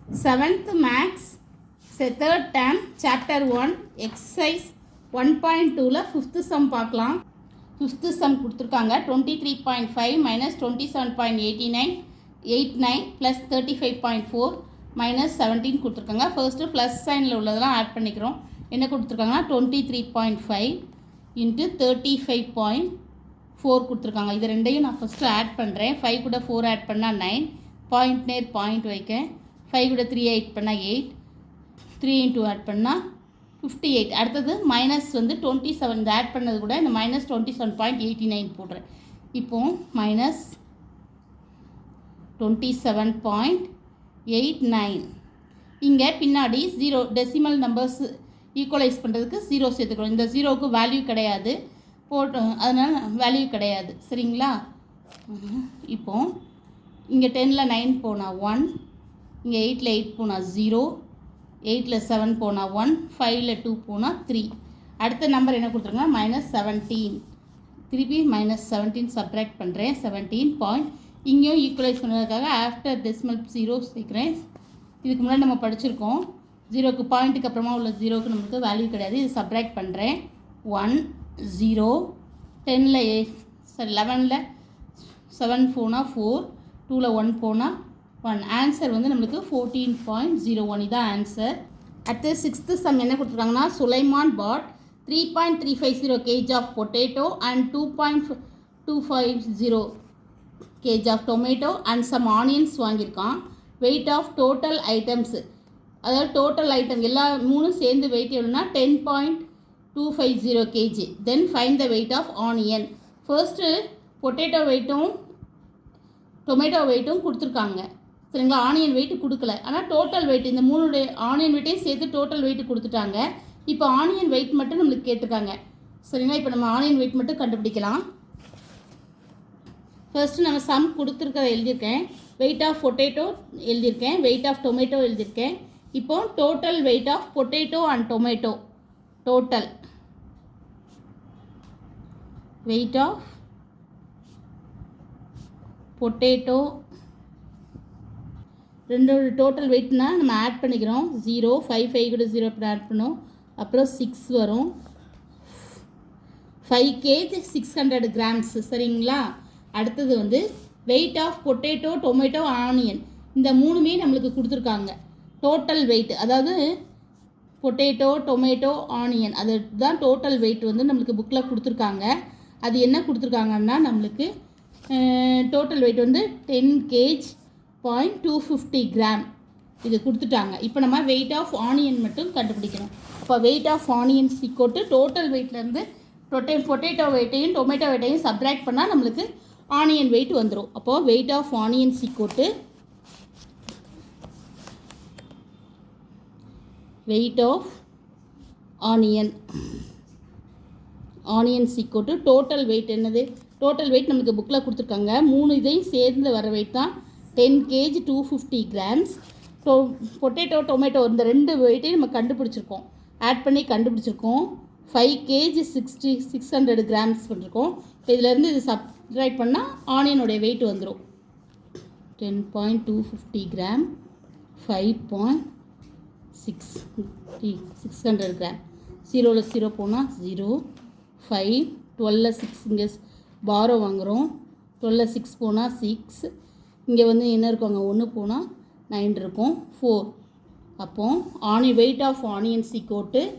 7th Max third term chapter 1 exercise 1.2ல 5th sum பார்க்கலாம். 5th sum கொடுத்துருக்காங்க 23.5 minus 27.89 plus 35.4 minus 17 கொடுத்துருக்காங்க. First plus சைனில் உள்ளதெல்லாம் add பண்ணிக்கிறோம். என்ன கொடுத்துருக்காங்கன்னா 23.5 into 35.4 கொடுத்துருக்காங்க. இது ரெண்டையும் நான் ஃபஸ்ட்டு ஆட் பண்ணுறேன். 5 கூட 4 ஆட் பண்ணால் 9, பாயிண்ட் நேர் பாயிண்ட் வைக்க, 5 கூட 3 ஆட் பண்ணால் 8, 3 into ஆட் பண்ணால் 58. அடுத்தது மைனஸ் வந்து 27, இந்த ஆட் பண்ணது கூட இந்த மைனஸ் 27.89 போடுறேன். இப்போது மைனஸ் 27.89. இங்கே பின்னாடி 0 டெசிமல் நம்பர்ஸ் ஈக்குவலைஸ் பண்ணுறதுக்கு 0 சேர்த்துக்கிறோம். இந்த 0க்கு வேல்யூ கிடையாது, அதனால் வேல்யூ கிடையாது. சரிங்களா? இப்போது இங்கே 10ல் 9 போனால் 1, இங்கே 8ல் 8 போனால் 0, 8ல் 7 போனால் 1, 5ல் 2 போனால் 3. அடுத்த நம்பர் என்ன கொடுத்துருங்கன்னா மைனஸ் 17. திருப்பி மைனஸ் 17 சப்ராக்ட் பண்ணுறேன். 17 இங்கேயும் ஈக்குவலைஸ் பண்ணுறதுக்காக ஆஃப்டர் டெசிமல் 0 சேர்க்குறேன். இதுக்கு முன்னாடி நம்ம படிச்சிருக்கோம். 0க்கு பாயிண்ட்டுக்கு அப்புறமா உள்ள 0க்கு நமக்கு வேல்யூ கிடையாது. இது சப்ராக்ட் பண்ணுறேன். 1 0, 10ல் 8, 11ல் 7 போனால் 4, 2ல் 1 போனால் 1. ஆன்சர் வந்து நம்மளுக்கு 14.01. இதான் ஆன்சர். அடுத்து 6th சம் என்ன கொடுத்துருக்காங்கன்னா Sulaiman bought 3.350 kg of potato and 2.250 kg of tomato and some onions வாங்கியிருக்கான். வெயிட் ஆஃப் டோட்டல் ஐட்டம்ஸ், அதாவது டோட்டல் ஐட்டம் எல்லா மூணும் சேர்ந்து வெயிட் எவ்வளோனா 10.250 kg. Then find the weight of onion. First potato வெயிட்டும் டொமேட்டோ வெயிட்டும் கொடுத்துருக்காங்க. சரிங்களா? ஆனியன் வெயிட் கொடுக்கல, ஆனால் டோட்டல் வெயிட் இந்த மூணுடைய ஆனியன் வெயிட்டையும் சேர்த்து டோட்டல் வெயிட் கொடுத்துட்டாங்க. இப்போ ஆனியன் வெயிட் மட்டும் நம்மளுக்கு கேட்டிருக்காங்க. சரிங்களா? இப்போ நம்ம ஆனியன் வெயிட் மட்டும் கண்டுபிடிக்கலாம். ஃபர்ஸ்ட்டு நம்ம சம் கொடுத்துருக்கதை எழுதியிருக்கேன். வெயிட் ஆஃப் பொட்டேட்டோ எழுதியிருக்கேன், வெயிட் ஆஃப் டொமேட்டோ எழுதியிருக்கேன். இப்போ total weight of potato and tomato, total weight of potato ரெண்டோட டோட்டல் வெயிட்னா நம்ம ஆட் பண்ணிக்கிறோம். 0, 5 5 கூட 0 அப்படி ஆட் பண்ணோம். அப்புறம் 6 வரும். 5 kg 600 grams. சரிங்களா? அடுத்தது வந்து weight of potato tomato onion, இந்த மூணுமே நம்மளுக்கு கொடுத்துருக்காங்க. டோட்டல் வெயிட், அதாவது பொட்டேட்டோ டொமேட்டோ ஆனியன், அதுதான் டோட்டல் வெயிட் வந்து நம்மளுக்கு புக்கில் கொடுத்துருக்காங்க. அது என்ன கொடுத்துருக்காங்கன்னா நம்மளுக்கு டோட்டல் வெயிட் வந்து 10 kg 0.250 gram இது கொடுத்துட்டாங்க. இப்போ நம்ம வெயிட் ஆஃப் ஆனியன் மட்டும் கண்டுபிடிக்கணும். இப்போ வெயிட் ஆஃப் ஆனியன் சீக்கோட்டு டோட்டல் வெயிட்லேருந்து பொட்டேட்டோ வெயிட்டையும் டொமேட்டோ வெயிட்டையும் சப்ராக்ட் பண்ணால் நம்மளுக்கு ஆனியன் வெயிட் வந்துடும். அப்போது வெயிட் ஆஃப் ஆனியன் சீக்கோட்டு வெயிட் ஆஃப் ஆனியன் சீக்கோட்டு டோட்டல் வெயிட் என்னது, டோட்டல் வெயிட் நமக்கு புக்கில் கொடுத்துருக்காங்க. மூணு இதையும் சேர்ந்து வர வெயிட் தான் 10 kg 250 grams. பொட்டேட்டோ டொமேட்டோ இந்த ரெண்டு வெயிட்டையும் நம்ம கண்டுபிடிச்சிருக்கோம், ஆட் பண்ணி கண்டுபிடிச்சிருக்கோம். 5 kg 600 grams பண்ணிருக்கோம். இப்போ இதிலேருந்து இது சப்ட்ராக்ட் பண்ணால் ஆனியனுடைய வெயிட் வந்துடும். 10.250 gram 5.600 gram. 0ல் 0 போனால் 0, 5, 12ல் 6 இங்கே பாரோ வாங்குகிறோம். 12ல் 6 போனால் 6, இங்கே வந்து என்ன இருக்கும், அங்கே 1 போனால் 9 இருக்கும், 4. அப்போது weight of onions equal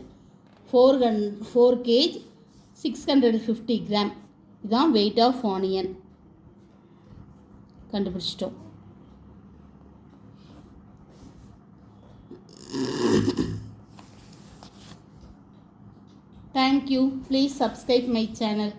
4 kg 650 gram. இதுதான் வெயிட் ஆஃப் ஆனியன். கண்டுபிடிச்சிட்டோம். Thank you. Please subscribe my channel.